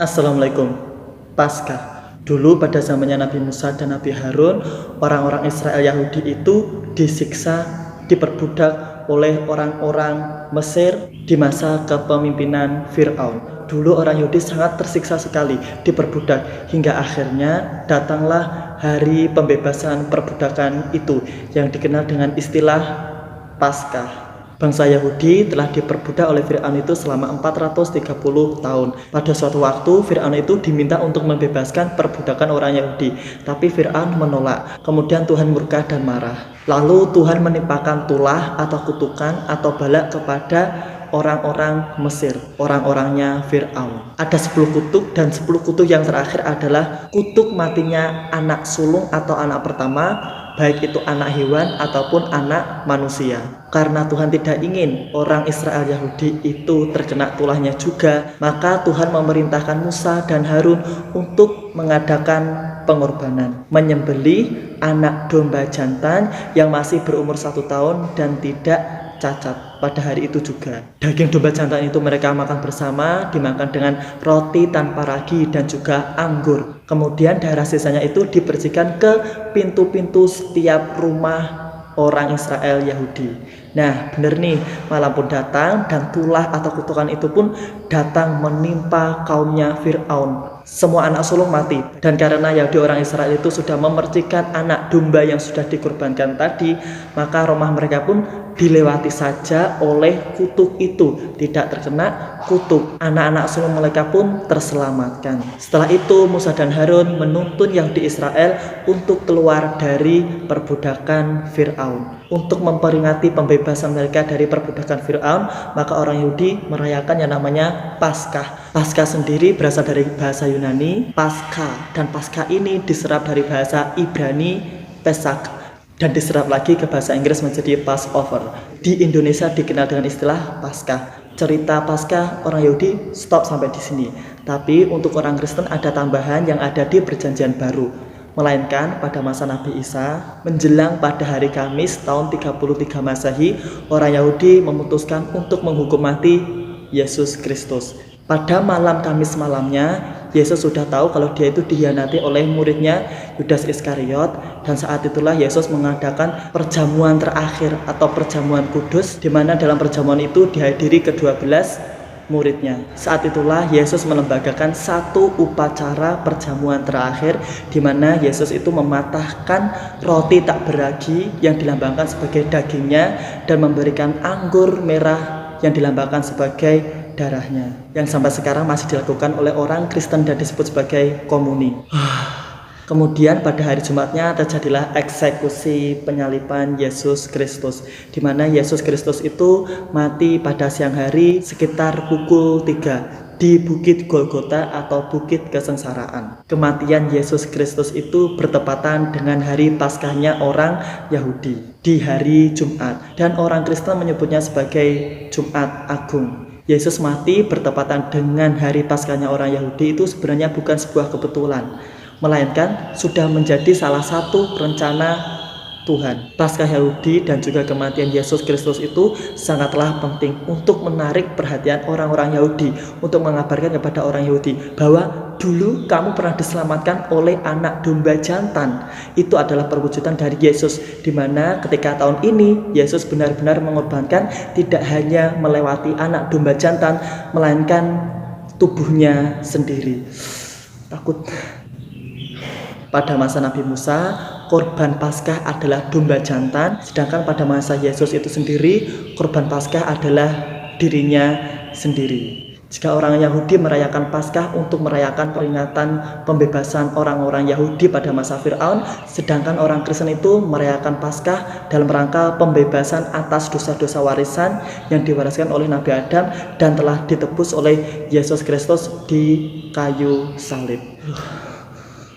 Assalamualaikum. Paskah. Dulu pada zamannya Nabi Musa dan Nabi Harun, orang-orang Israel Yahudi itu disiksa, diperbudak oleh orang-orang Mesir di masa kepemimpinan Fir'aun. Dulu orang Yahudi sangat tersiksa sekali, diperbudak, hingga akhirnya datanglah hari pembebasan perbudakan itu yang dikenal dengan istilah Paskah. Bangsa Yahudi telah diperbudak oleh Fir'aun itu selama 430 tahun. Pada suatu waktu Fir'aun itu diminta untuk membebaskan perbudakan orang Yahudi, tapi Fir'aun menolak. Kemudian Tuhan murka dan marah. Lalu Tuhan menimpakan tulah atau kutukan atau balak kepada orang-orang Mesir, orang-orangnya Fir'aun. Ada 10 kutuk, dan 10 kutuk yang terakhir adalah kutuk matinya anak sulung atau anak pertama, baik itu anak hewan ataupun anak manusia. Karena Tuhan tidak ingin orang Israel Yahudi itu terkena tulahnya juga, maka Tuhan memerintahkan Musa dan Harun untuk mengadakan pengorbanan, menyembelih anak domba jantan yang masih berumur 1 tahun dan tidak cacat pada hari itu juga. Daging domba jantan itu mereka makan bersama, dimakan dengan roti tanpa ragi dan juga anggur. Kemudian darah sisanya itu dibersihkan ke pintu-pintu setiap rumah orang Israel Yahudi. Nah, benar nih, malam pun datang dan tulah atau kutukan itu pun datang menimpa kaumnya Fir'aun. Semua anak sulung mati, dan karena Yahudi orang Israel itu sudah memercikan anak domba yang sudah dikorbankan tadi, maka rumah mereka pun dilewati saja oleh kutuk itu, tidak terkena kutuk. Anak-anak sulung mereka pun terselamatkan. Setelah itu Musa dan Harun menuntun Yahudi Israel untuk keluar dari perbudakan Fir'aun. Untuk memperingati pembebasan mereka dari perbudakan Fir'aun, maka orang Yahudi merayakan yang namanya Paskah. Paskah sendiri berasal dari bahasa Yunani Paskah, dan Paskah ini diserap dari bahasa Ibrani Pesach, dan diserap lagi ke bahasa Inggris menjadi Passover. Di Indonesia dikenal dengan istilah Paskah. Cerita Paskah orang Yahudi stop sampai di sini. Tapi untuk orang Kristen ada tambahan yang ada di Perjanjian Baru. Melainkan pada masa Nabi Isa, menjelang pada hari Kamis tahun 33 Masehi, orang Yahudi memutuskan untuk menghukum mati Yesus Kristus. Pada malam Kamis malamnya, Yesus sudah tahu kalau dia itu dikhianati oleh muridnya Yudas Iskariot, dan saat itulah Yesus mengadakan perjamuan terakhir atau perjamuan kudus, di mana dalam perjamuan itu dihadiri ke-12 muridnya. Saat itulah Yesus melembagakan satu upacara perjamuan terakhir, di mana Yesus itu mematahkan roti tak beragi yang dilambangkan sebagai dagingnya dan memberikan anggur merah yang dilambangkan sebagai darahnya, yang sampai sekarang masih dilakukan oleh orang Kristen dan disebut sebagai komuni. Kemudian pada hari Jumatnya terjadilah eksekusi penyaliban Yesus Kristus, di mana Yesus Kristus itu mati pada siang hari sekitar pukul 3 di Bukit Golgota atau Bukit Kesengsaraan. Kematian Yesus Kristus itu bertepatan dengan hari Paskahnya orang Yahudi di hari Jumat, dan orang Kristen menyebutnya sebagai Jumat Agung. Yesus mati bertepatan dengan hari Paskahnya orang Yahudi itu sebenarnya bukan sebuah kebetulan, melainkan sudah menjadi salah satu rencana Tuhan. Paskah Yahudi dan juga kematian Yesus Kristus itu sangatlah penting untuk menarik perhatian orang-orang Yahudi, untuk mengabarkan kepada orang Yahudi bahwa dulu kamu pernah diselamatkan oleh anak domba jantan. Itu adalah perwujudan dari Yesus, di mana ketika tahun ini Yesus benar-benar mengorbankan tidak hanya melewati anak domba jantan, melainkan tubuhnya sendiri. Takut. Pada masa Nabi Musa, korban Paskah adalah domba jantan, sedangkan pada masa Yesus itu sendiri, korban Paskah adalah dirinya sendiri. Jika orang Yahudi merayakan Paskah untuk merayakan peringatan pembebasan orang-orang Yahudi pada masa Fir'aun, sedangkan orang Kristen itu merayakan Paskah dalam rangka pembebasan atas dosa-dosa warisan yang diwariskan oleh Nabi Adam dan telah ditebus oleh Yesus Kristus di kayu salib.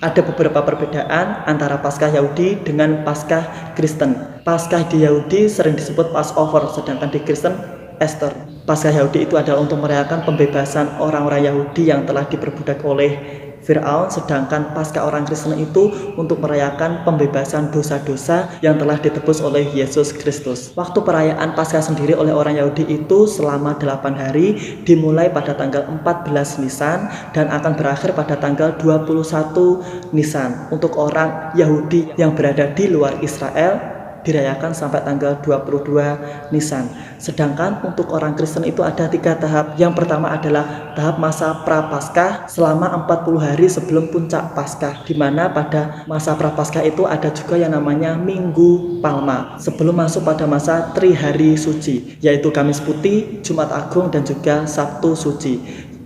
Ada beberapa perbedaan antara Paskah Yahudi dengan Paskah Kristen. Paskah di Yahudi sering disebut Passover, sedangkan di Kristen Easter. Paskah Yahudi itu adalah untuk merayakan pembebasan orang-orang Yahudi yang telah diperbudak oleh Firaun, sedangkan Paskah orang Kristen itu untuk merayakan pembebasan dosa-dosa yang telah ditebus oleh Yesus Kristus. Waktu perayaan Paskah sendiri oleh orang Yahudi itu selama 8 hari, dimulai pada tanggal 14 Nisan dan akan berakhir pada tanggal 21 Nisan. Untuk orang Yahudi yang berada di luar Israel dirayakan sampai tanggal 22 Nisan. Sedangkan untuk orang Kristen itu ada 3 tahap. Yang pertama adalah tahap masa Prapaskah selama 40 hari sebelum puncak Paskah, di mana pada masa Prapaskah itu ada juga yang namanya Minggu Palma sebelum masuk pada masa Trihari Suci, yaitu Kamis Putih, Jumat Agung, dan juga Sabtu Suci.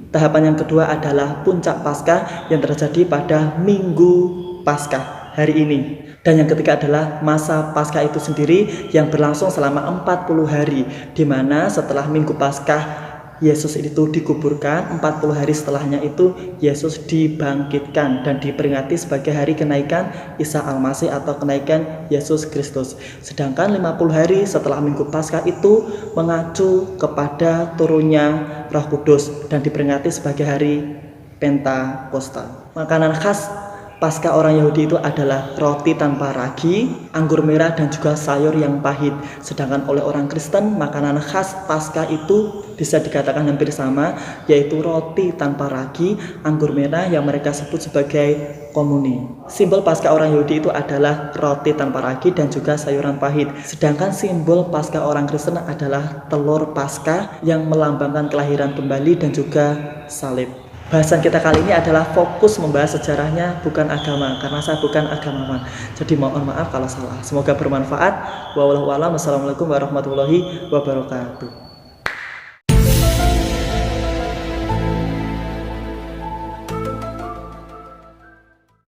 Tahapan yang kedua adalah puncak Paskah yang terjadi pada Minggu Paskah hari ini. Dan yang ketiga adalah masa Paskah itu sendiri yang berlangsung selama 40 hari, di mana setelah Minggu Paskah Yesus itu dikuburkan, 40 hari setelahnya itu Yesus dibangkitkan dan diperingati sebagai hari kenaikan Isa Al-Masih atau kenaikan Yesus Kristus. Sedangkan 50 hari setelah Minggu Paskah itu mengacu kepada turunnya Roh Kudus dan diperingati sebagai hari Pentakosta. Makanan khas Paskah orang Yahudi itu adalah roti tanpa ragi, anggur merah, dan juga sayur yang pahit. Sedangkan oleh orang Kristen, makanan khas Paskah itu bisa dikatakan hampir sama, yaitu roti tanpa ragi, anggur merah yang mereka sebut sebagai komuni. Simbol Paskah orang Yahudi itu adalah roti tanpa ragi dan juga sayuran pahit. Sedangkan simbol Paskah orang Kristen adalah telur Paskah yang melambangkan kelahiran kembali dan juga salib. Bahasan kita kali ini adalah fokus membahas sejarahnya, bukan agama, karena saya bukan agamawan. Jadi mohon maaf kalau salah. Semoga bermanfaat. Wassalamualaikum warahmatullahi wabarakatuh.